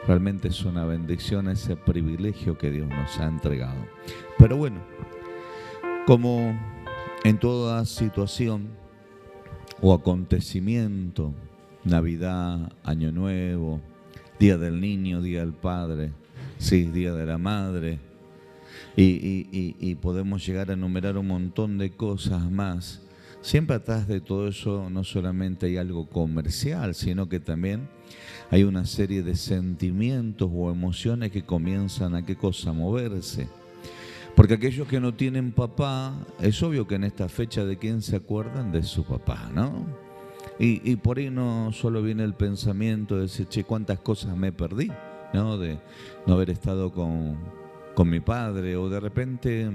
Realmente es una bendición ese privilegio que Dios nos ha entregado. Pero bueno, como en toda situación o acontecimiento, Navidad, Año Nuevo, Día del Niño, Día del Padre, sí, Día de la Madre, y podemos llegar a enumerar un montón de cosas más. Siempre atrás de todo eso no solamente hay algo comercial, sino que también hay una serie de sentimientos o emociones que comienzan a qué cosa, moverse. Porque aquellos que no tienen papá, es obvio que en esta fecha de quién se acuerdan, de su papá, ¿no? Y por ahí no solo viene el pensamiento de decir, che, cuántas cosas me perdí, ¿no? De no haber estado con mi padre, o de repente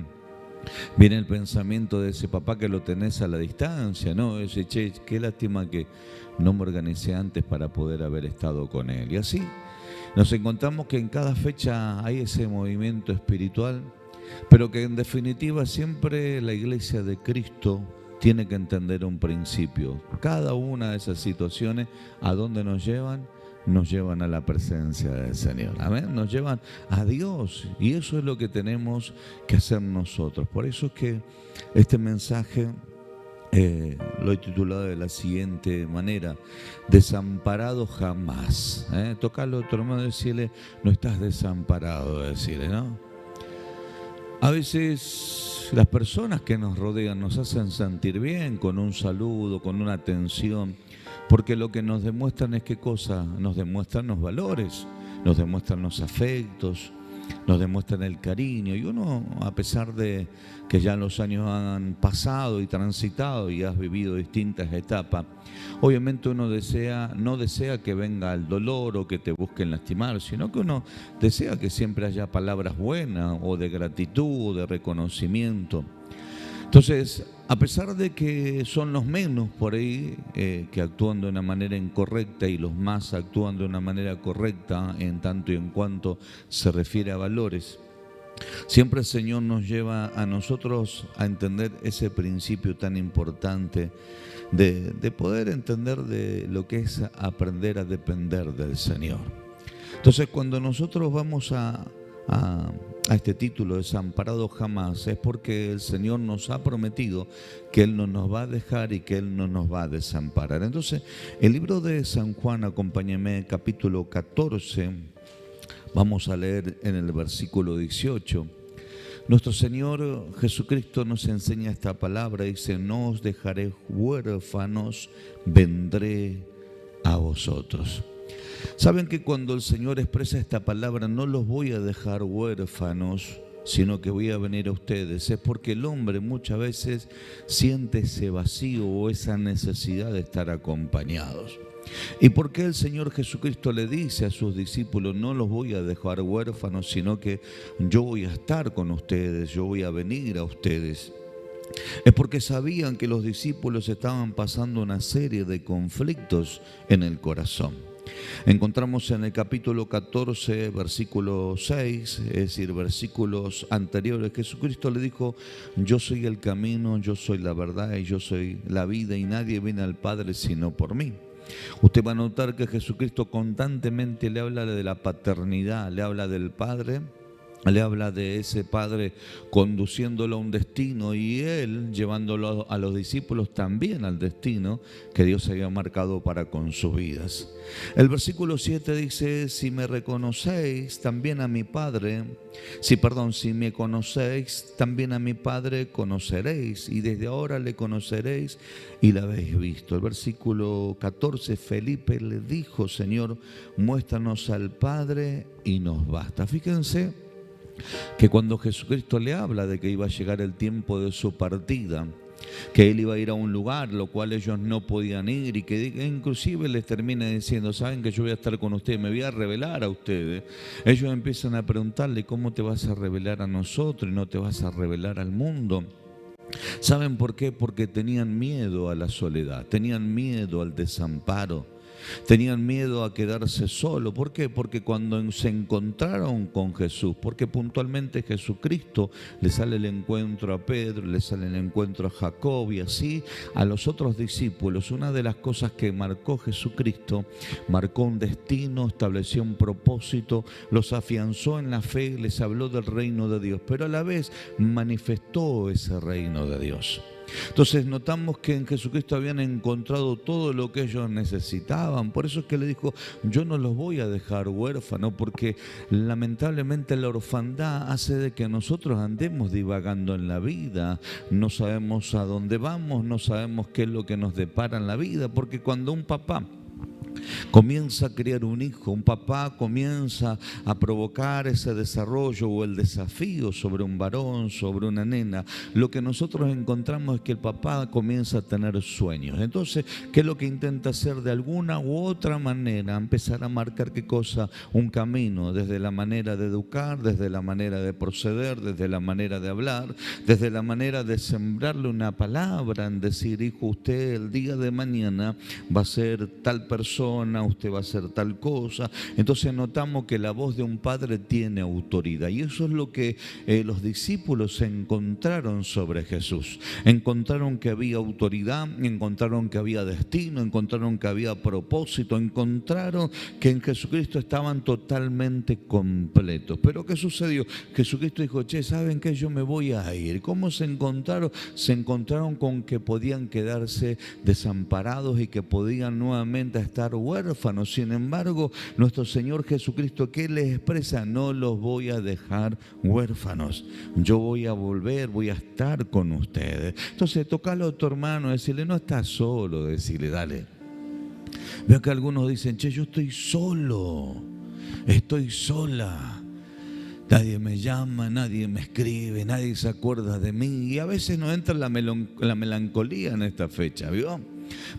viene el pensamiento de ese papá que lo tenés a la distancia, ¿no? Ese, che, qué lástima que no me organicé antes para poder haber estado con él. Y así nos encontramos que en cada fecha hay ese movimiento espiritual, pero que en definitiva siempre la iglesia de Cristo tiene que entender un principio. Cada una de esas situaciones, ¿a dónde nos llevan? Nos llevan a la presencia del Señor. Amén. Nos llevan a Dios. Y eso es lo que tenemos que hacer nosotros. Por eso es que este mensaje lo he titulado de la siguiente manera: desamparado jamás. Tocarlo a otro hermano y decirle, no estás desamparado, decirle, ¿no? A veces las personas que nos rodean nos hacen sentir bien con un saludo, con una atención, porque lo que nos demuestran es qué cosa, nos demuestran los valores, nos demuestran los afectos, nos demuestran el cariño. Y uno, a pesar de que ya los años han pasado y transitado y has vivido distintas etapas, obviamente uno no desea que venga el dolor o que te busquen lastimar, sino que uno desea que siempre haya palabras buenas o de gratitud o de reconocimiento. Entonces, a pesar de que son los menos por ahí que actúan de una manera incorrecta y los más actúan de una manera correcta en tanto y en cuanto se refiere a valores, siempre el Señor nos lleva a nosotros a entender ese principio tan importante de poder entender de lo que es aprender a depender del Señor. Entonces, cuando nosotros vamos a este título, desamparado jamás, es porque el Señor nos ha prometido que Él no nos va a dejar y que Él no nos va a desamparar. Entonces, el libro de San Juan, acompáñenme, capítulo 14, vamos a leer en el versículo 18. Nuestro Señor Jesucristo nos enseña esta palabra, dice, no os dejaré huérfanos, vendré a vosotros. Saben que cuando el Señor expresa esta palabra, no los voy a dejar huérfanos, sino que voy a venir a ustedes. Es porque el hombre muchas veces siente ese vacío o esa necesidad de estar acompañados. ¿Y por qué el Señor Jesucristo le dice a sus discípulos, no los voy a dejar huérfanos, sino que yo voy a estar con ustedes, yo voy a venir a ustedes? Es porque sabían que los discípulos estaban pasando una serie de conflictos en el corazón. Encontramos en el capítulo 14, versículo 6, es decir, versículos anteriores, Jesucristo le dijo, yo soy el camino, yo soy la verdad y yo soy la vida y nadie viene al Padre sino por mí. Usted va a notar que Jesucristo constantemente le habla de la paternidad, le habla del Padre, le habla de ese Padre conduciéndolo a un destino y Él llevándolo a los discípulos también al destino que Dios había marcado para con sus vidas. El versículo 7 dice, si me reconocéis, también a mi Padre, si me conocéis, también a mi Padre conoceréis, y desde ahora le conoceréis y la habéis visto. El versículo 14, Felipe le dijo, Señor, muéstranos al Padre y nos basta. Fíjense que cuando Jesucristo le habla de que iba a llegar el tiempo de su partida, que Él iba a ir a un lugar, lo cual ellos no podían ir, y que inclusive les termina diciendo, saben que yo voy a estar con ustedes, me voy a revelar a ustedes. Ellos empiezan a preguntarle, ¿cómo te vas a revelar a nosotros y no te vas a revelar al mundo? ¿Saben por qué? Porque tenían miedo a la soledad, tenían miedo al desamparo. Tenían miedo a quedarse solos. ¿Por qué? Porque cuando se encontraron con Jesús, porque puntualmente Jesucristo le sale el encuentro a Pedro, le sale el encuentro a Jacob y así a los otros discípulos. Una de las cosas que marcó Jesucristo, marcó un destino, estableció un propósito, los afianzó en la fe, les habló del reino de Dios, pero a la vez manifestó ese reino de Dios. Entonces notamos que en Jesucristo habían encontrado todo lo que ellos necesitaban. Por eso es que le dijo: yo no los voy a dejar huérfanos, porque lamentablemente la orfandad hace de que nosotros andemos divagando en la vida. No sabemos a dónde vamos, no sabemos qué es lo que nos depara en la vida, porque cuando un papá comienza a criar un hijo, un papá comienza a provocar ese desarrollo o el desafío sobre un varón, sobre una nena, lo que nosotros encontramos es que el papá comienza a tener sueños. Entonces, ¿qué es lo que intenta hacer? De alguna u otra manera empezar a marcar qué cosa, un camino, desde la manera de educar, desde la manera de proceder, desde la manera de hablar, desde la manera de sembrarle una palabra, en decir: hijo, usted el día de mañana va a ser tal persona, usted va a hacer tal cosa. Entonces notamos que la voz de un padre tiene autoridad, y eso es lo que los discípulos encontraron sobre Jesús. Encontraron que había autoridad, encontraron que había destino, encontraron que había propósito, encontraron que en Jesucristo estaban totalmente completos. Pero ¿qué sucedió? Jesucristo dijo: che, ¿saben qué? Yo me voy a ir. ¿Cómo se encontraron? Se encontraron con que podían quedarse desamparados y que podían nuevamente estar huérfanos. Sin embargo, nuestro Señor Jesucristo, ¿qué les expresa? No los voy a dejar huérfanos. Yo voy a volver, voy a estar con ustedes. Entonces, tocalo a tu hermano, decirle: no estás solo, decirle, dale. Veo que algunos dicen: che, yo estoy solo, estoy sola. Nadie me llama, nadie me escribe, nadie se acuerda de mí. Y a veces nos entra la melancolía en esta fecha, ¿vio?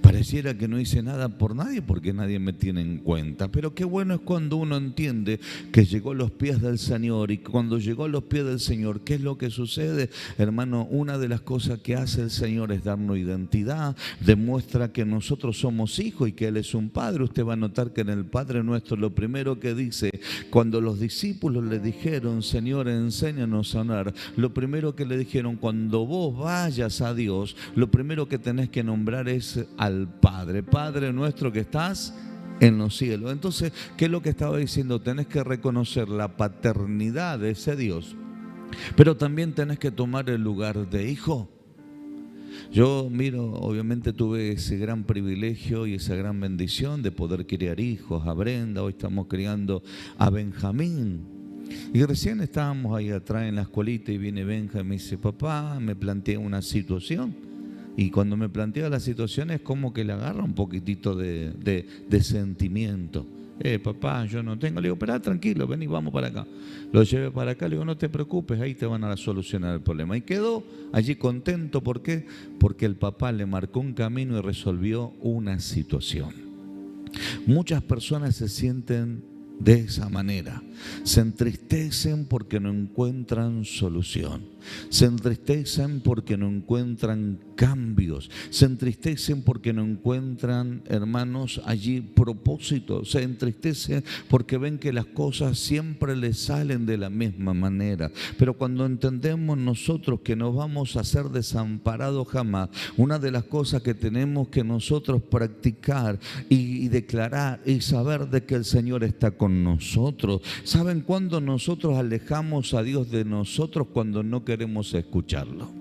Pareciera que no hice nada por nadie porque nadie me tiene en cuenta. Pero qué bueno es cuando uno entiende que llegó a los pies del Señor. Y cuando llegó a los pies del Señor, ¿qué es lo que sucede? Hermano, una de las cosas que hace el Señor es darnos identidad. Demuestra que nosotros somos hijos y que Él es un Padre. Usted va a notar que en el Padre Nuestro lo primero que dice, cuando los discípulos le dijeron: Señor, enséñanos a orar, lo primero que le dijeron: cuando vos vayas a Dios, lo primero que tenés que nombrar es al Padre. Padre nuestro que estás en los cielos. Entonces, ¿qué es lo que estaba diciendo? Tenés que reconocer la paternidad de ese Dios, pero también tenés que tomar el lugar de hijo. Yo miro, obviamente tuve ese gran privilegio y esa gran bendición de poder criar hijos, a Brenda, hoy estamos criando a Benjamín. Y recién estábamos ahí atrás en la escuelita y viene Benja y me dice: papá, me planteé una situación. Y cuando me plantea la situación es como que le agarra un poquitito de sentimiento. Papá, yo no tengo. Le digo: pero tranquilo, ven y vamos para acá. Lo llevé para acá, le digo: no te preocupes, ahí te van a solucionar el problema. Y quedó allí contento. ¿Por qué? Porque el papá le marcó un camino y resolvió una situación. Muchas personas se sienten de esa manera. Se entristecen porque no encuentran solución. Se entristecen porque no encuentran cambios. Se entristecen porque no encuentran, hermanos, allí propósito. Se entristecen porque ven que las cosas siempre les salen de la misma manera. Pero cuando entendemos nosotros que no vamos a ser desamparados jamás, una de las cosas que tenemos que nosotros practicar y declarar y saber de que el Señor está con nosotros. ¿Saben cuándo nosotros alejamos a Dios de nosotros? Cuando no queremos escucharlo.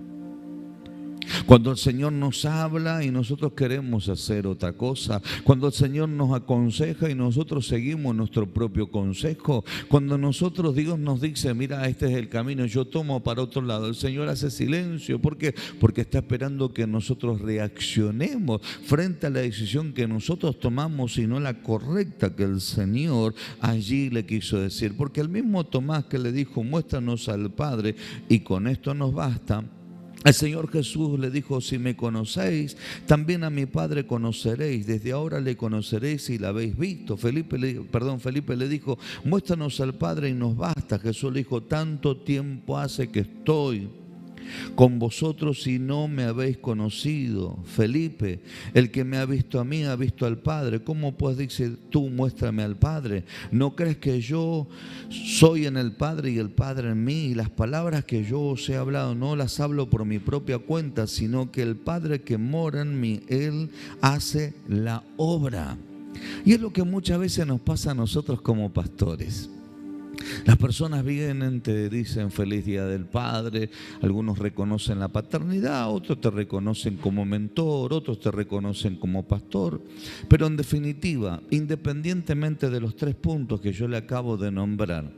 Cuando el Señor nos habla y nosotros queremos hacer otra cosa. Cuando el Señor nos aconseja y nosotros seguimos nuestro propio consejo. Cuando nosotros, Dios nos dice: mira, este es el camino, yo tomo para otro lado. El Señor hace silencio. ¿Por qué? Porque está esperando que nosotros reaccionemos frente a la decisión que nosotros tomamos y no la correcta que el Señor allí le quiso decir. Porque el mismo Tomás que le dijo: muéstranos al Padre y con esto nos basta. El Señor Jesús le dijo: si me conocéis, también a mi Padre conoceréis. Desde ahora le conoceréis y la habéis visto. Felipe le dijo: muéstranos al Padre y nos basta. Jesús le dijo: tanto tiempo hace que estoy con vosotros y no me habéis conocido. Felipe, el que me ha visto a mí ha visto al Padre. ¿Cómo pues dices tú, muéstrame al Padre? ¿No crees que yo soy en el Padre y el Padre en mí? Y las palabras que yo os he hablado no las hablo por mi propia cuenta, sino que el Padre que mora en mí, Él hace la obra. Y es lo que muchas veces nos pasa a nosotros como pastores. Las personas vienen, te dicen feliz día del Padre, algunos reconocen la paternidad, otros te reconocen como mentor, otros te reconocen como pastor, pero en definitiva, independientemente de los 3 puntos que yo le acabo de nombrar,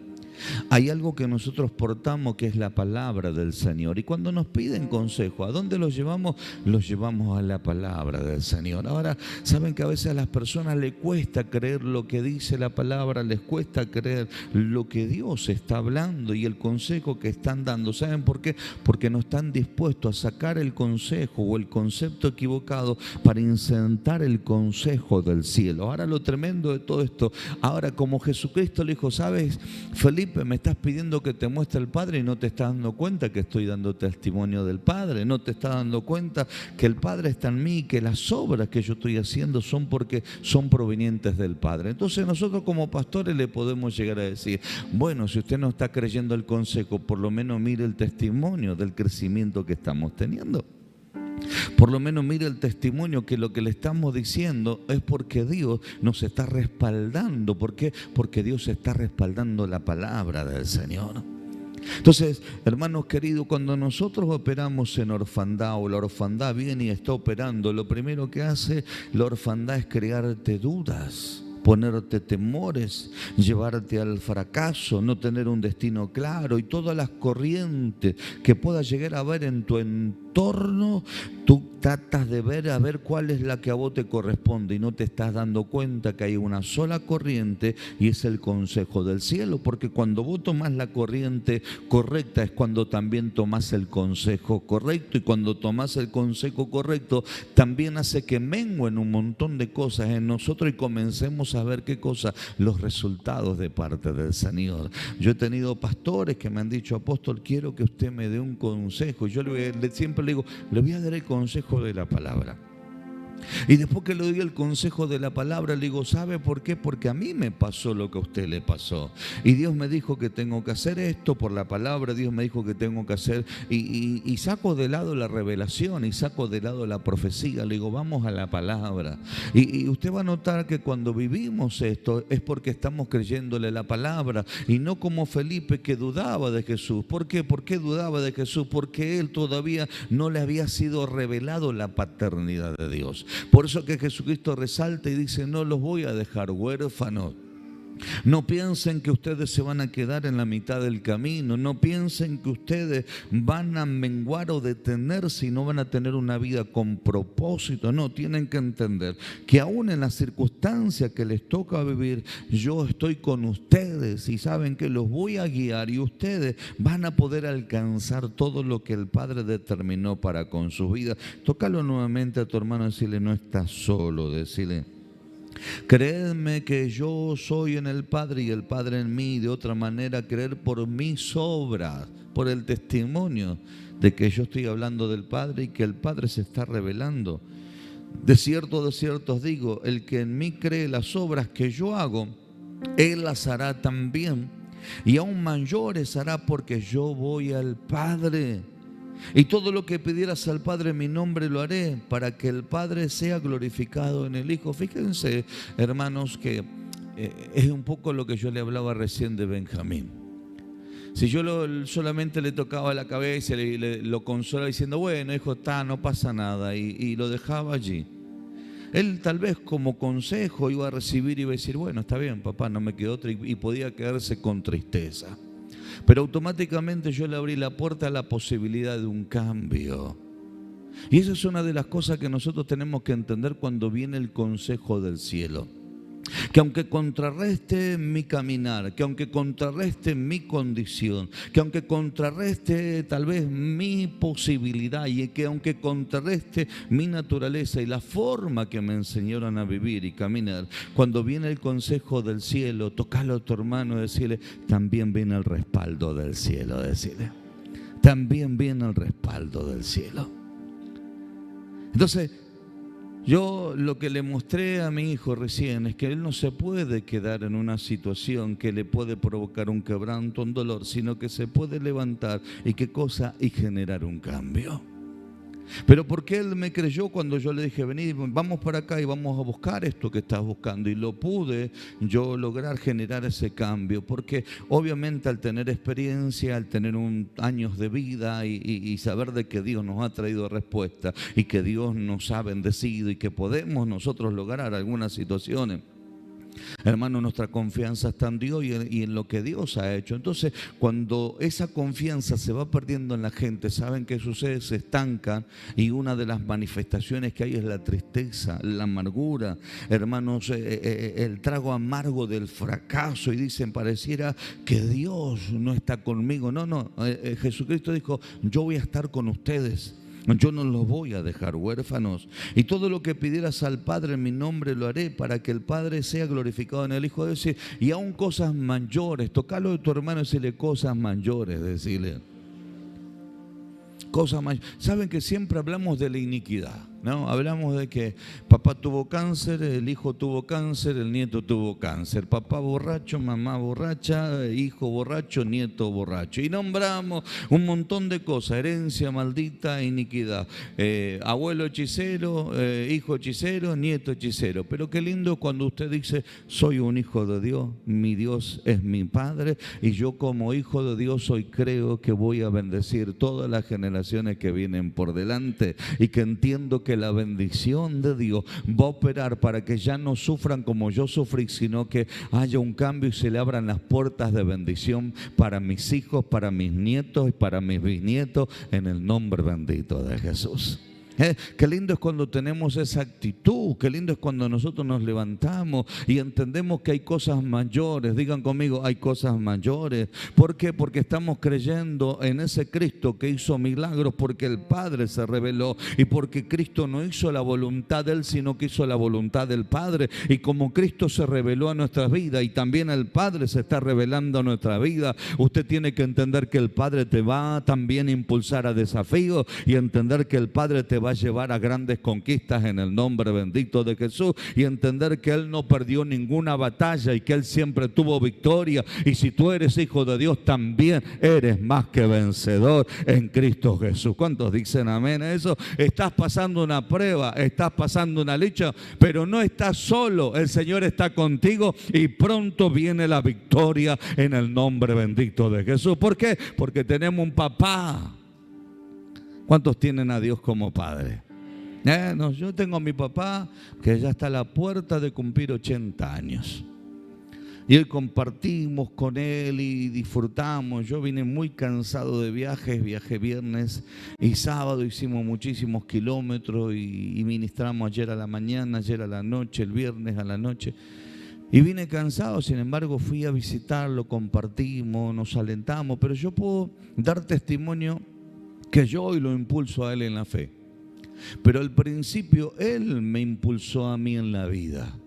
hay algo que nosotros portamos que es la palabra del Señor. Y cuando nos piden consejo, ¿a dónde los llevamos? Los llevamos a la palabra del Señor. Ahora, saben que a veces a las personas les cuesta creer lo que dice la palabra, les cuesta creer lo que Dios está hablando y el consejo que están dando. ¿Saben por qué? Porque no están dispuestos a sacar el consejo o el concepto equivocado para insertar el consejo del cielo. Ahora, lo tremendo de todo esto, ahora como Jesucristo le dijo, ¿sabes, Felipe? Me estás pidiendo que te muestre el Padre y no te estás dando cuenta que estoy dando testimonio del Padre, no te estás dando cuenta que el Padre está en mí y que las obras que yo estoy haciendo son porque son provenientes del Padre. Entonces nosotros como pastores le podemos llegar a decir, bueno, si usted no está creyendo el consejo, por lo menos mire el testimonio del crecimiento que estamos teniendo. Por lo menos mire el testimonio que lo que le estamos diciendo es porque Dios nos está respaldando. ¿Por qué? Porque Dios está respaldando la palabra del Señor. Entonces, hermanos queridos, cuando nosotros operamos en orfandad o la orfandad viene y está operando, lo primero que hace la orfandad es crearte dudas, ponerte temores, llevarte al fracaso, no tener un destino claro y todas las corrientes que puedas llegar a ver en tu entorno, tú tratas de ver a ver cuál es la que a vos te corresponde y no te estás dando cuenta que hay una sola corriente y es el consejo del cielo, porque cuando vos tomás la corriente correcta es cuando también tomás el consejo correcto, y cuando tomás el consejo correcto también hace que menguen un montón de cosas en nosotros y comencemos a ver qué cosa, los resultados de parte del Señor. Yo he tenido pastores que me han dicho, apóstol, quiero que usted me dé un consejo, y yo siempre le digo, le voy a dar el consejo de la palabra. Y después que le doy el consejo de la palabra, le digo, ¿sabe por qué? Porque a mí me pasó lo que a usted le pasó. Y Dios me dijo que tengo que hacer esto por la palabra, Dios me dijo que tengo que hacer, y saco de lado la revelación y saco de lado la profecía. Le digo, vamos a la palabra. Y usted va a notar que cuando vivimos esto es porque estamos creyéndole la palabra y no como Felipe, que dudaba de Jesús. ¿Por qué? ¿Por qué dudaba de Jesús? Porque él todavía no le había sido revelado la paternidad de Dios. Por eso que Jesucristo resalta y dice, no los voy a dejar huérfanos. No piensen que ustedes se van a quedar en la mitad del camino. No piensen que ustedes van a menguar o detenerse y no van a tener una vida con propósito. No, tienen que entender que aún en las circunstancias que les toca vivir, yo estoy con ustedes y saben que los voy a guiar y ustedes van a poder alcanzar todo lo que el Padre determinó para con sus vidas. Tócalo nuevamente a tu hermano y decirle, no estás solo, decirle, creedme que yo soy en el Padre y el Padre en mí. De otra manera, creer por mis obras, por el testimonio de que yo estoy hablando del Padre y que el Padre se está revelando. De cierto os digo, el que en mí cree las obras que yo hago, él las hará también, y aún mayores hará, porque yo voy al Padre. Y todo lo que pidieras al Padre en mi nombre lo haré, para que el Padre sea glorificado en el Hijo. Fíjense, hermanos, que es un poco lo que yo le hablaba recién de Benjamín. Si yo solamente le tocaba la cabeza y lo consolaba diciendo, bueno, hijo, no pasa nada, y lo dejaba allí, él tal vez como consejo iba a recibir y iba a decir, bueno, está bien, papá, no me quedó otra, y podía quedarse con tristeza. Pero automáticamente yo le abrí la puerta a la posibilidad de un cambio. Y esa es una de las cosas que nosotros tenemos que entender cuando viene el consejo del cielo. Que aunque contrarreste mi caminar, que aunque contrarreste mi condición, que aunque contrarreste tal vez mi posibilidad, y que aunque contrarreste mi naturaleza y la forma que me enseñaron a vivir y caminar, cuando viene el consejo del cielo, tocalo a tu hermano y decirle, también viene el respaldo del cielo, decirle. también viene el respaldo del cielo. Entonces, yo lo que le mostré a mi hijo recién es que él no se puede quedar en una situación que le puede provocar un quebranto, un dolor, sino que se puede levantar y generar un cambio. Pero porque él me creyó cuando yo le dije, vení, vamos para acá y vamos a buscar esto que estás buscando, y lo pude yo lograr generar ese cambio, porque obviamente al tener experiencia, al tener años de vida y saber de que Dios nos ha traído respuesta y que Dios nos ha bendecido y que podemos nosotros lograr algunas situaciones, hermano, nuestra confianza está en Dios y en lo que Dios ha hecho. Entonces, cuando esa confianza se va perdiendo en la gente, ¿saben qué sucede? Se estancan, y una de las manifestaciones que hay es la tristeza, la amargura, hermanos, el trago amargo del fracaso, y dicen, pareciera que Dios no está conmigo. No, Jesucristo dijo, yo voy a estar con ustedes. Yo no los voy a dejar huérfanos. Y todo lo que pidieras al Padre en mi nombre lo haré, para que el Padre sea glorificado en el Hijo. Decir, y aún cosas mayores, tocalo de tu hermano y decirle cosas mayores, decirle cosas mayores. Saben que siempre hablamos de la iniquidad, ¿no? Hablamos de que papá tuvo cáncer, el hijo tuvo cáncer, el nieto tuvo cáncer. Papá borracho, mamá borracha, hijo borracho, nieto borracho. Y nombramos un montón de cosas: herencia maldita, iniquidad, abuelo hechicero, hijo hechicero, nieto hechicero. Pero qué lindo cuando usted dice, soy un hijo de Dios, mi Dios es mi Padre, y yo como hijo de Dios hoy creo que voy a bendecir todas las generaciones que vienen por delante, y que entiendo que la bendición de Dios va a operar para que ya no sufran como yo sufrí, sino que haya un cambio y se le abran las puertas de bendición para mis hijos, para mis nietos y para mis bisnietos, en el nombre bendito de Jesús. Qué lindo es cuando tenemos esa actitud, qué lindo es cuando nosotros nos levantamos y entendemos que hay cosas mayores. Digan conmigo, hay cosas mayores. ¿Por qué? Porque estamos creyendo en ese Cristo que hizo milagros, porque el Padre se reveló, y porque Cristo no hizo la voluntad de Él, sino que hizo la voluntad del Padre. Y como Cristo se reveló a nuestras vidas y también el Padre se está revelando a nuestra vida, usted tiene que entender que el Padre te va también a impulsar a desafíos, y entender que el Padre te va a llevar a grandes conquistas en el nombre bendito de Jesús, y entender que Él no perdió ninguna batalla y que Él siempre tuvo victoria. Y si tú eres hijo de Dios, también eres más que vencedor en Cristo Jesús. ¿Cuántos dicen amén a eso? Estás pasando una prueba, estás pasando una lucha, pero no estás solo. El Señor está contigo y pronto viene la victoria en el nombre bendito de Jesús. ¿Por qué? Porque tenemos un papá. ¿Cuántos tienen a Dios como Padre? No, yo tengo a mi papá que ya está a la puerta de cumplir 80 años. Y hoy compartimos con él y disfrutamos. Yo vine muy cansado de viajes, viajé viernes y sábado, hicimos muchísimos kilómetros y ministramos ayer a la mañana, ayer a la noche, el viernes a la noche. Y vine cansado, sin embargo fui a visitarlo, compartimos, nos alentamos, pero yo puedo dar testimonio que yo hoy lo impulso a él en la fe. Pero al principio él me impulsó a mí en la vida.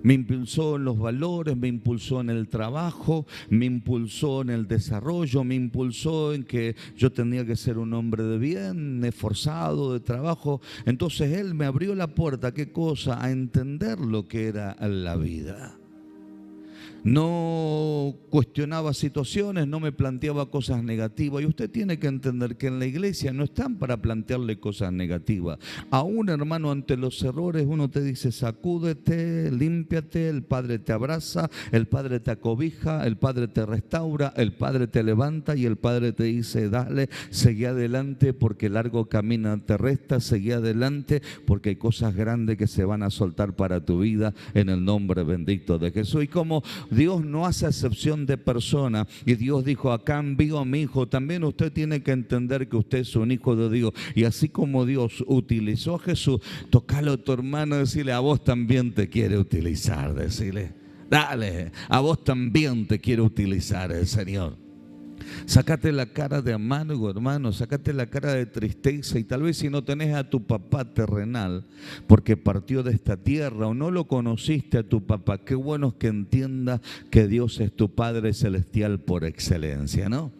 Me impulsó en los valores, me impulsó en el trabajo, me impulsó en el desarrollo, me impulsó en que yo tenía que ser un hombre de bien, esforzado, de trabajo. Entonces él me abrió la puerta, ¿qué cosa? A entender lo que era la vida. No cuestionaba situaciones, no me planteaba cosas negativas. Y usted tiene que entender que en la iglesia no están para plantearle cosas negativas. Aún, hermano, ante los errores uno te dice, sacúdete, límpiate, el Padre te abraza, el Padre te acobija, el Padre te restaura, el Padre te levanta y el Padre te dice, dale, seguí adelante porque largo camino te resta, seguí adelante porque hay cosas grandes que se van a soltar para tu vida en el nombre bendito de Jesús. Y como Dios no hace excepción de persona, y Dios dijo, acá envío a mi hijo, también usted tiene que entender que usted es un hijo de Dios. Y así como Dios utilizó a Jesús, tocalo a tu hermano y decirle, a vos también te quiere utilizar, decirle, dale, a vos también te quiere utilizar el Señor. Sácate la cara de amargo, hermano, sácate la cara de tristeza. Y tal vez si no tenés a tu papá terrenal porque partió de esta tierra, o no lo conociste a tu papá, qué bueno es que entiendas que Dios es tu Padre celestial por excelencia, ¿no?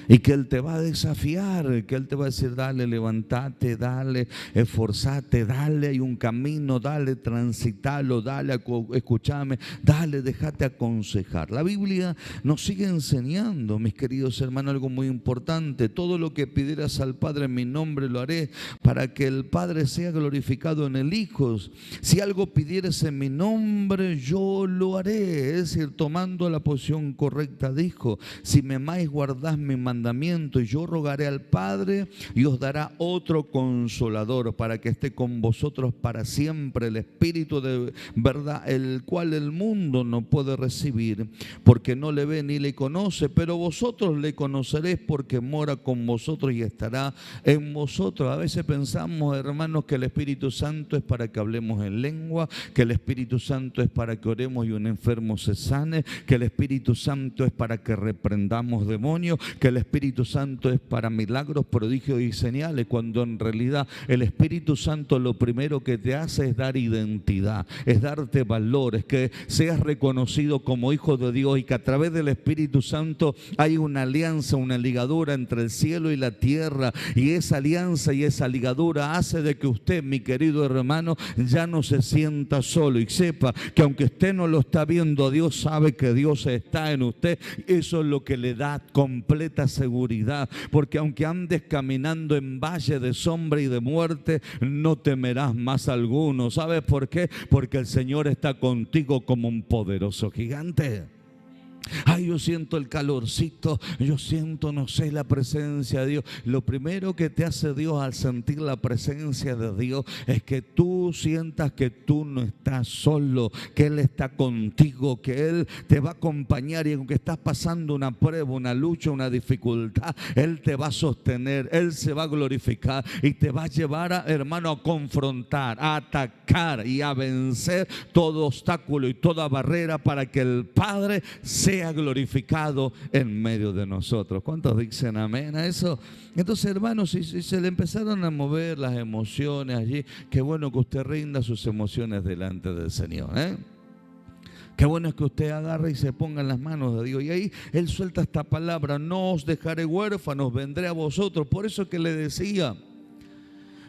Y que Él te va a desafiar, que Él te va a decir, dale, levántate, dale, esforzate, dale, hay un camino, dale, transitalo, dale, escúchame, dale, déjate aconsejar. La Biblia nos sigue enseñando, mis queridos hermanos, algo muy importante. Todo lo que pidieras al Padre en mi nombre lo haré, para que el Padre sea glorificado en el Hijo. Si algo pidieres en mi nombre, yo lo haré. Es decir, tomando la posición correcta, dijo, si me amáis, guardad mi mandamiento, y yo rogaré al Padre y os dará otro consolador para que esté con vosotros para siempre, el Espíritu de verdad, el cual el mundo no puede recibir porque no le ve ni le conoce, pero vosotros le conoceréis porque mora con vosotros y estará en vosotros. A veces pensamos, hermanos, que el Espíritu Santo es para que hablemos en lengua, que el Espíritu Santo es para que oremos y un enfermo se sane, que el Espíritu Santo es para que reprendamos demonios, que el Espíritu Santo es para milagros, prodigios y señales, cuando en realidad el Espíritu Santo lo primero que te hace es dar identidad, es darte valores, que seas reconocido como hijo de Dios y que a través del Espíritu Santo hay una alianza, una ligadura entre el cielo y la tierra, y esa alianza y esa ligadura hace de que usted, mi querido hermano, ya no se sienta solo y sepa que aunque usted no lo está viendo, Dios sabe que Dios está en usted. Eso es lo que le da completa seguridad, porque aunque andes caminando en valle de sombra y de muerte, no temerás más alguno. ¿Sabes por qué? Porque el Señor está contigo como un poderoso gigante. Ay, yo siento el calorcito, yo siento, no sé, la presencia de Dios. Lo primero que te hace Dios al sentir la presencia de Dios es que tú sientas que tú no estás solo, que Él está contigo, que Él te va a acompañar, y aunque estás pasando una prueba, una lucha, una dificultad, Él te va a sostener, Él se va a glorificar y te va a llevar, hermano, a confrontar, a atacar y a vencer todo obstáculo y toda barrera para que el Padre sea glorificado en medio de nosotros. ¿Cuántos dicen amén a eso? Entonces, hermanos, si se le empezaron a mover las emociones allí, qué bueno que usted rinda sus emociones delante del Señor, ¿eh? Qué bueno es que usted agarre y se ponga en las manos de Dios. Y ahí Él suelta esta palabra: no os dejaré huérfanos, vendré a vosotros. Por eso que le decía,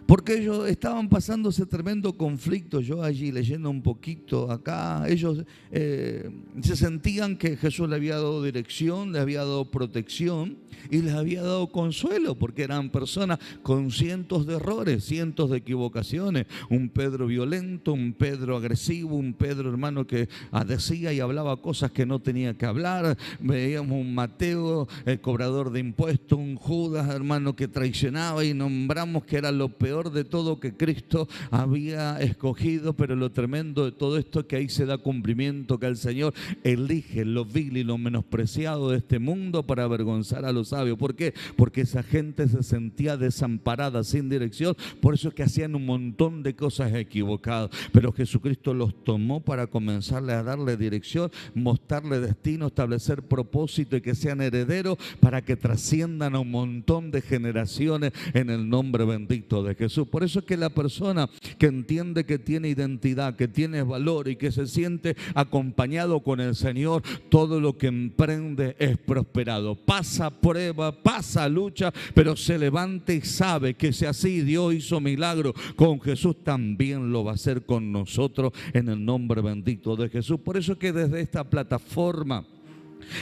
porque ellos estaban pasando ese tremendo conflicto. Yo allí leyendo un poquito acá, ellos se sentían que Jesús le había dado dirección, le había dado protección y les había dado consuelo, porque eran personas con cientos de errores, cientos de equivocaciones. Un Pedro violento, un Pedro agresivo, un Pedro, hermano, que decía y hablaba cosas que no tenía que hablar. Veíamos un Mateo, el cobrador de impuestos, un Judas, hermano, que traicionaba, y nombramos que era lo peor de todo que Cristo había escogido. Pero lo tremendo de todo esto es que ahí se da cumplimiento, que el Señor elige lo vil y lo menospreciado de este mundo para avergonzar a los sabios. ¿Por qué? Porque esa gente se sentía desamparada, sin dirección. Por eso es que hacían un montón de cosas equivocadas. Pero Jesucristo los tomó para comenzarle a darle dirección, mostrarle destino, establecer propósito, y que sean herederos para que trasciendan a un montón de generaciones en el nombre bendito de Jesús. Por eso es que la persona que entiende que tiene identidad, que tiene valor y que se siente acompañado con el Señor, todo lo que emprende es prosperado. Pasa prueba, pasa lucha, pero se levanta y sabe que si así Dios hizo milagro con Jesús, también lo va a hacer con nosotros en el nombre bendito de Jesús. Por eso es que desde esta plataforma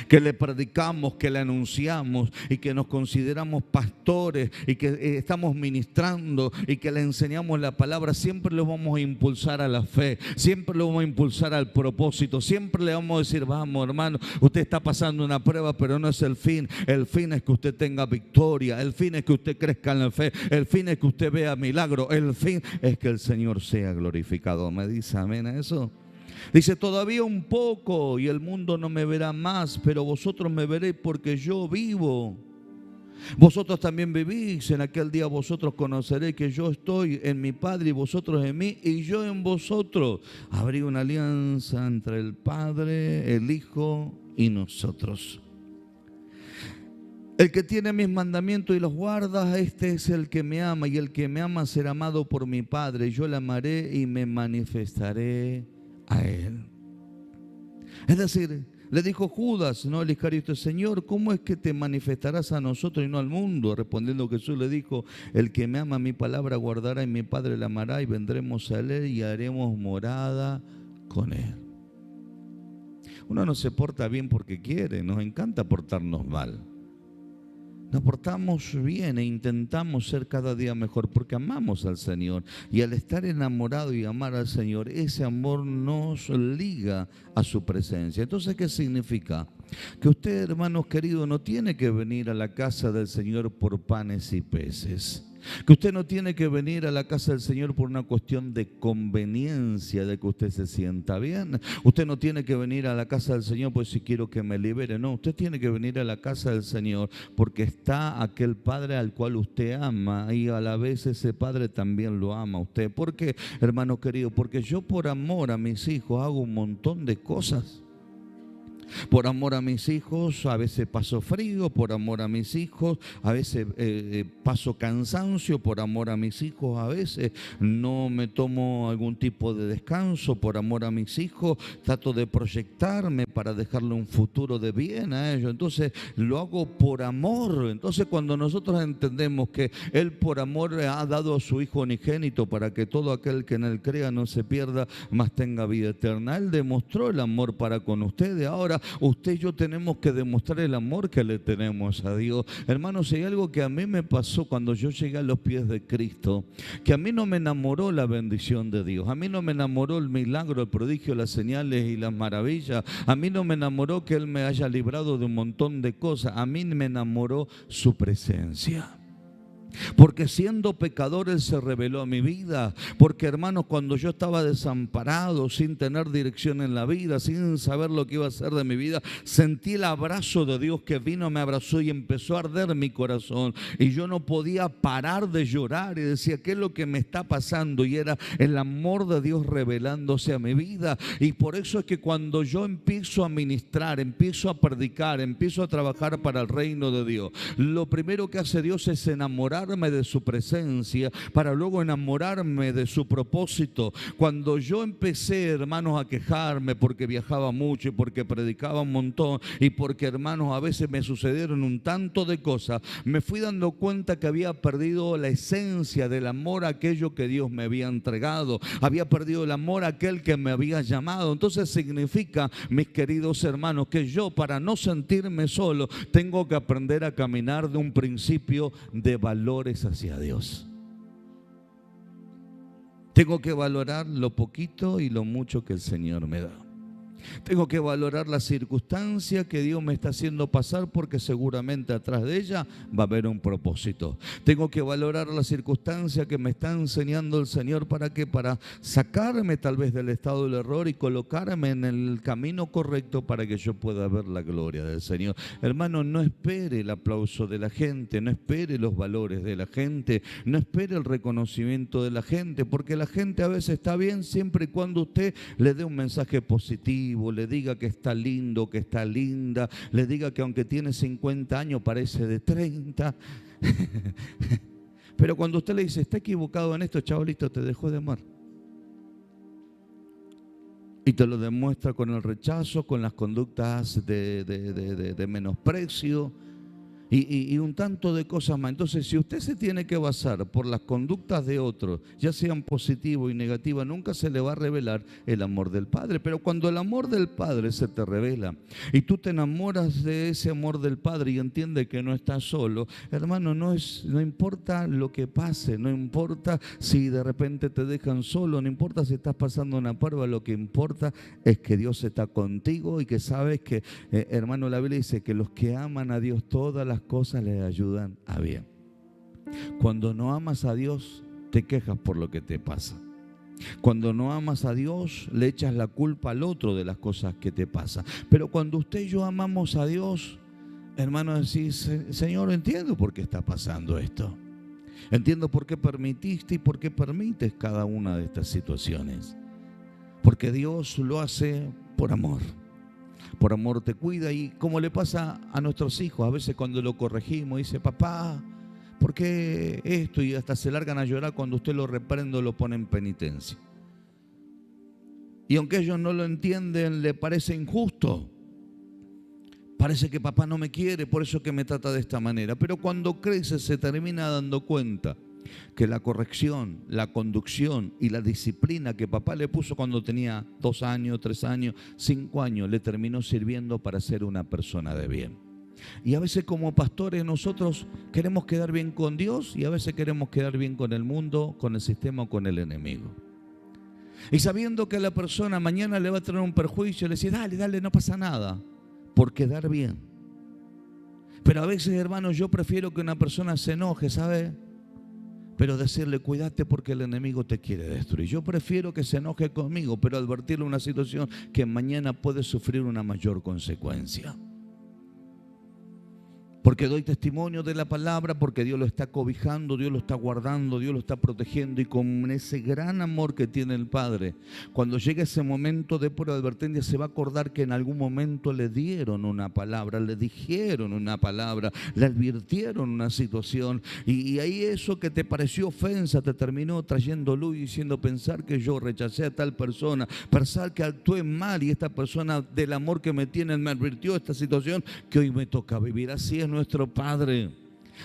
que le predicamos, que le anunciamos y que nos consideramos pastores y que estamos ministrando y que le enseñamos la palabra, siempre le vamos a impulsar a la fe, siempre le vamos a impulsar al propósito, siempre le vamos a decir: vamos, hermano, usted está pasando una prueba, pero no es el fin es que usted tenga victoria, el fin es que usted crezca en la fe, el fin es que usted vea milagro, el fin es que el Señor sea glorificado. ¿Me dice amén a eso? Dice: todavía un poco y el mundo no me verá más, pero vosotros me veréis porque yo vivo. Vosotros también vivís, en aquel día vosotros conoceréis que yo estoy en mi Padre y vosotros en mí y yo en vosotros. Habría una alianza entre el Padre, el Hijo y nosotros. El que tiene mis mandamientos y los guarda, este es el que me ama, y el que me ama será amado por mi Padre. Yo le amaré y me manifestaré a Él. Es decir, Le dijo Judas, no el Iscariote: Señor, ¿cómo es que te manifestarás a nosotros y no al mundo? Respondiendo Jesús le dijo: el que me ama, mi palabra guardará, y mi Padre le amará, y vendremos a él y haremos morada con él. Uno no se porta bien porque quiere, nos encanta portarnos mal. Nos portamos bien e intentamos ser cada día mejor porque amamos al Señor. Y al estar enamorado y amar al Señor, ese amor nos liga a su presencia. Entonces, ¿qué significa? Que usted, hermanos queridos, no tiene que venir a la casa del Señor por panes y peces. Que usted no tiene que venir a la casa del Señor por una cuestión de conveniencia, de que usted se sienta bien. Usted no tiene que venir a la casa del Señor pues si quiero que me libere. No, usted tiene que venir a la casa del Señor porque está aquel Padre al cual usted ama y a la vez ese Padre también lo ama a usted. ¿Por qué, hermano querido? Porque yo por amor a mis hijos hago un montón de cosas. Por amor a mis hijos a veces paso frío, por amor a mis hijos a veces paso cansancio, por amor a mis hijos a veces no me tomo algún tipo de descanso, por amor a mis hijos trato de proyectarme para dejarle un futuro de bien a ellos. Entonces lo hago por amor. Entonces cuando nosotros entendemos que Él por amor ha dado a su Hijo unigénito para que todo aquel que en Él crea no se pierda, mas tenga vida eterna. Él demostró el amor para con ustedes. Ahora usted y yo tenemos que demostrar el amor que le tenemos a Dios. Hermanos, si hay algo que a mí me pasó cuando yo llegué a los pies de Cristo, que a mí no me enamoró la bendición de Dios, a mí no me enamoró el milagro, el prodigio, las señales y las maravillas, a mí no me enamoró que Él me haya librado de un montón de cosas, a mí me enamoró su presencia. Porque siendo pecador Él se reveló a mi vida. Porque, hermanos, cuando yo estaba desamparado, sin tener dirección en la vida, sin saber lo que iba a hacer de mi vida, sentí el abrazo de Dios que vino, me abrazó y empezó a arder mi corazón. Y yo no podía parar de llorar y decía: ¿qué es lo que me está pasando? Y era el amor de Dios revelándose a mi vida. Y por eso es que cuando yo empiezo a ministrar, empiezo a predicar, empiezo a trabajar para el reino de Dios, lo primero que hace Dios es enamorarme de su presencia para luego enamorarme de su propósito. Cuando yo empecé, hermanos, a quejarme porque viajaba mucho y porque predicaba un montón y porque, hermanos, a veces me sucedieron un tanto de cosas, me fui dando cuenta que había perdido la esencia del amor a aquello que Dios me había entregado. Había perdido el amor a aquel que me había llamado. Entonces significa, mis queridos hermanos, que yo, para no sentirme solo, tengo que aprender a caminar de un principio de valores hacia Dios. Tengo que valorar lo poquito y lo mucho que el Señor me da. Tengo que valorar la circunstancia que Dios me está haciendo pasar porque seguramente atrás de ella va a haber un propósito. Tengo que valorar la circunstancia que me está enseñando el Señor. ¿Para qué? Para sacarme tal vez del estado del error y colocarme en el camino correcto para que yo pueda ver la gloria del Señor. Hermano, no espere el aplauso de la gente, no espere los valores de la gente, no espere el reconocimiento de la gente, porque la gente a veces está bien siempre y cuando usted le dé un mensaje positivo, le diga que está lindo, que está linda, le diga que aunque tiene 50 años parece de 30. Pero cuando usted le dice: está equivocado en esto, chavalito, te dejó de amar. Y te lo demuestra con el rechazo, con las conductas de menosprecio y un tanto de cosas más. Entonces, si usted se tiene que basar por las conductas de otros, ya sean positivas y negativas, nunca se le va a revelar el amor del Padre. Pero cuando el amor del Padre se te revela y tú te enamoras de ese amor del Padre y entiendes que no estás solo, hermano, no importa lo que pase, no importa si de repente te dejan solo, no importa si estás pasando una prueba, lo que importa es que Dios está contigo y que sabes que, hermano, la Biblia dice que los que aman a Dios, todas las cosas les ayudan a bien. Cuando no amas a Dios, te quejas por lo que te pasa. Cuando no amas a Dios, le echas la culpa al otro de las cosas que te pasan. Pero cuando usted y yo amamos a Dios, hermano, decís: Señor, entiendo por qué está pasando esto. Entiendo por qué permitiste y por qué permites cada una de estas situaciones. Porque Dios lo hace por amor. Por amor te cuida. Y como le pasa a nuestros hijos, a veces cuando lo corregimos, dice: papá, ¿por qué esto? Y hasta se largan a llorar cuando usted lo reprende o lo pone en penitencia. Y aunque ellos no lo entienden, le parece injusto. Parece que papá no me quiere, por eso que me trata de esta manera. Pero cuando crece se termina dando cuenta que la corrección, la conducción y la disciplina que papá le puso cuando tenía 2 años, 3 años, 5 años, le terminó sirviendo para ser una persona de bien. Y a veces como pastores nosotros queremos quedar bien con Dios y a veces queremos quedar bien con el mundo, con el sistema o con el enemigo. Y sabiendo que a la persona mañana le va a traer un perjuicio, le decís, dale, dale, no pasa nada, por quedar bien. Pero a veces, hermanos, yo prefiero que una persona se enoje, ¿sabe? Pero decirle, cuídate porque el enemigo te quiere destruir. Yo prefiero que se enoje conmigo, pero advertirle una situación que mañana puede sufrir una mayor consecuencia. Porque doy testimonio de la palabra, porque Dios lo está cobijando, Dios lo está guardando, Dios lo está protegiendo, y con ese gran amor que tiene el Padre, cuando llegue ese momento de pura advertencia, se va a acordar que en algún momento le dieron una palabra, le dijeron una palabra, le advirtieron una situación, y ahí eso que te pareció ofensa te terminó trayendo luz y diciendo, pensar que yo rechacé a tal persona, pensar que actué mal y esta persona del amor que me tiene me advirtió esta situación que hoy me toca vivir. Así es nuestro Padre.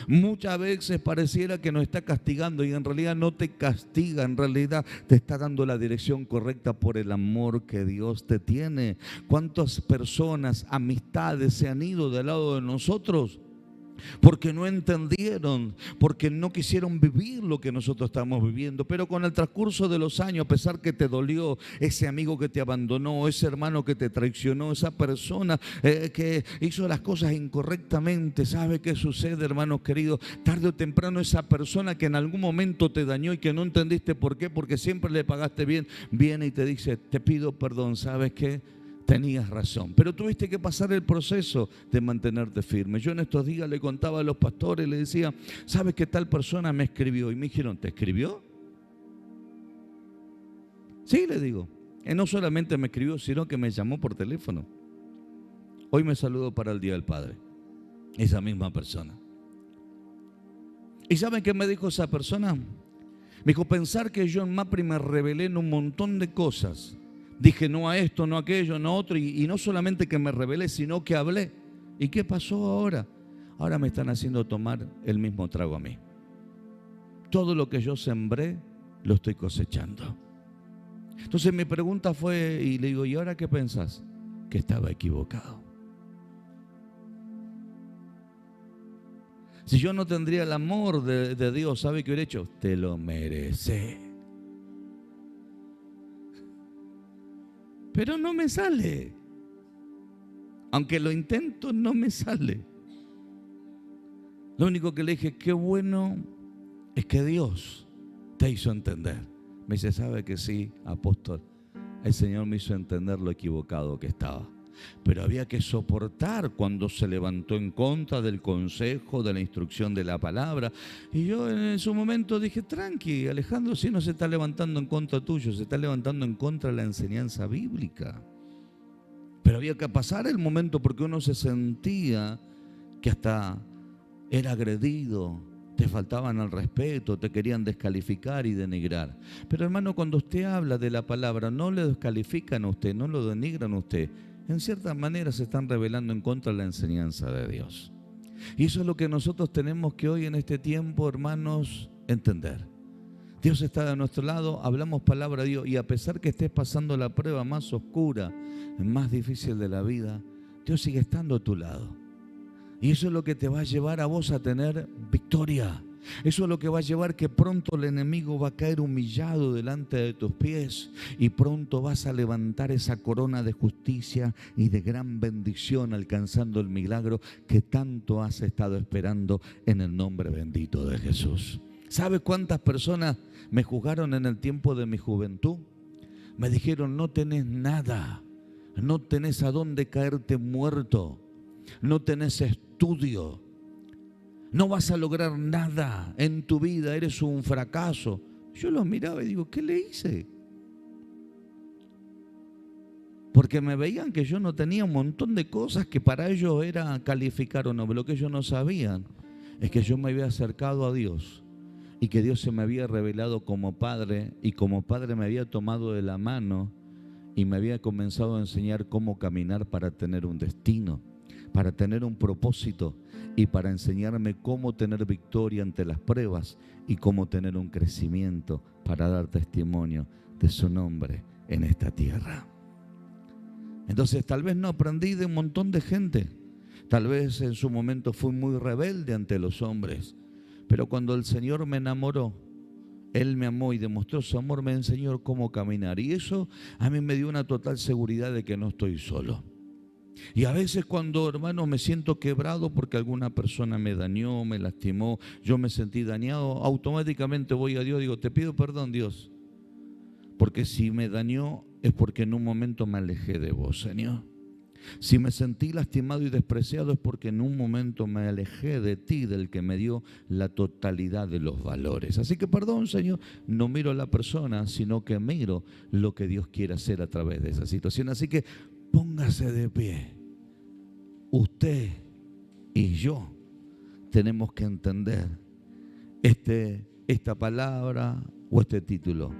Muchas veces pareciera que nos está castigando y en realidad no te castiga, en realidad te está dando la dirección correcta por el amor que Dios te tiene. ¿Cuántas personas, amistades se han ido del lado de nosotros? Porque no entendieron, porque no quisieron vivir lo que nosotros estamos viviendo. Pero con el transcurso de los años, a pesar que te dolió ese amigo que te abandonó, ese hermano que te traicionó, esa persona que hizo las cosas incorrectamente, ¿sabe qué sucede, hermanos queridos? Tarde o temprano esa persona que en algún momento te dañó y que no entendiste por qué, porque siempre le pagaste bien, viene y te dice, te pido perdón, ¿sabes qué? Tenías razón, pero tuviste que pasar el proceso de mantenerte firme. Yo en estos días le contaba a los pastores, le decía, ¿sabes que tal persona me escribió? Y me dijeron, ¿te escribió? Sí, le digo. No solamente me escribió, sino que me llamó por teléfono. Hoy me saludó para el Día del Padre. Esa misma persona. ¿Y saben qué me dijo esa persona? Me dijo, pensar que yo en Mapri me rebelé en un montón de cosas. Dije no a esto, no a aquello, no a otro, y no solamente que me rebelé, sino que hablé. ¿Y qué pasó ahora? Ahora me están haciendo tomar el mismo trago a mí. Todo lo que yo sembré, lo estoy cosechando. Entonces mi pregunta fue, y le digo, ¿y ahora qué pensás? Que estaba equivocado. Si yo no tendría el amor de Dios, ¿sabe qué hubiera hecho? Te lo mereces. Pero no me sale. Aunque lo intento, no me sale. Lo único que le dije, qué bueno es que Dios te hizo entender. Me dice, ¿sabe que sí, apóstol? El Señor me hizo entender lo equivocado que estaba. Pero había que soportar cuando se levantó en contra del consejo, de la instrucción de la palabra. Y yo en su momento dije, tranqui, Alejandro, si no se está levantando en contra tuyo, se está levantando en contra de la enseñanza bíblica. Pero había que pasar el momento porque uno se sentía que hasta era agredido, te faltaban al respeto, te querían descalificar y denigrar. Pero hermano, cuando usted habla de la palabra, no le descalifican a usted, no lo denigran a usted. En cierta manera se están rebelando en contra de la enseñanza de Dios. Y eso es lo que nosotros tenemos que hoy en este tiempo, hermanos, entender. Dios está de nuestro lado, hablamos palabra de Dios y a pesar que estés pasando la prueba más oscura, más difícil de la vida, Dios sigue estando a tu lado. Y eso es lo que te va a llevar a vos a tener victoria. Eso es lo que va a llevar que pronto el enemigo va a caer humillado delante de tus pies y pronto vas a levantar esa corona de justicia y de gran bendición alcanzando el milagro que tanto has estado esperando en el nombre bendito de Jesús. ¿Sabe cuántas personas me juzgaron en el tiempo de mi juventud? Me dijeron, no tenés nada, no tenés a dónde caerte muerto, no tenés estudio. No vas a lograr nada en tu vida, eres un fracaso. Yo los miraba y digo, ¿qué le hice? Porque me veían que yo no tenía un montón de cosas que para ellos era calificar o no. Lo que ellos no sabían es que yo me había acercado a Dios y que Dios se me había revelado como Padre y como Padre me había tomado de la mano y me había comenzado a enseñar cómo caminar para tener un destino, para tener un propósito y para enseñarme cómo tener victoria ante las pruebas y cómo tener un crecimiento para dar testimonio de su nombre en esta tierra. Entonces tal vez no aprendí de un montón de gente, tal vez en su momento fui muy rebelde ante los hombres, pero cuando el Señor me enamoró, Él me amó y demostró su amor, me enseñó cómo caminar, y eso a mí me dio una total seguridad de que no estoy solo. Y a veces cuando, hermano, me siento quebrado porque alguna persona me dañó, me lastimó, yo me sentí dañado, automáticamente voy a Dios y digo, te pido perdón, Dios, porque si me dañó es porque en un momento me alejé de vos, Señor. Si me sentí lastimado y despreciado es porque en un momento me alejé de ti, del que me dio la totalidad de los valores. Así que perdón, Señor, no miro a la persona, sino que miro lo que Dios quiere hacer a través de esa situación. Así que póngase de pie. Usted y yo tenemos que entender esta palabra o este título: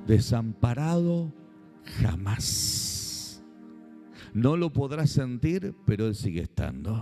desamparado jamás. No lo podrás sentir, pero Él sigue estando.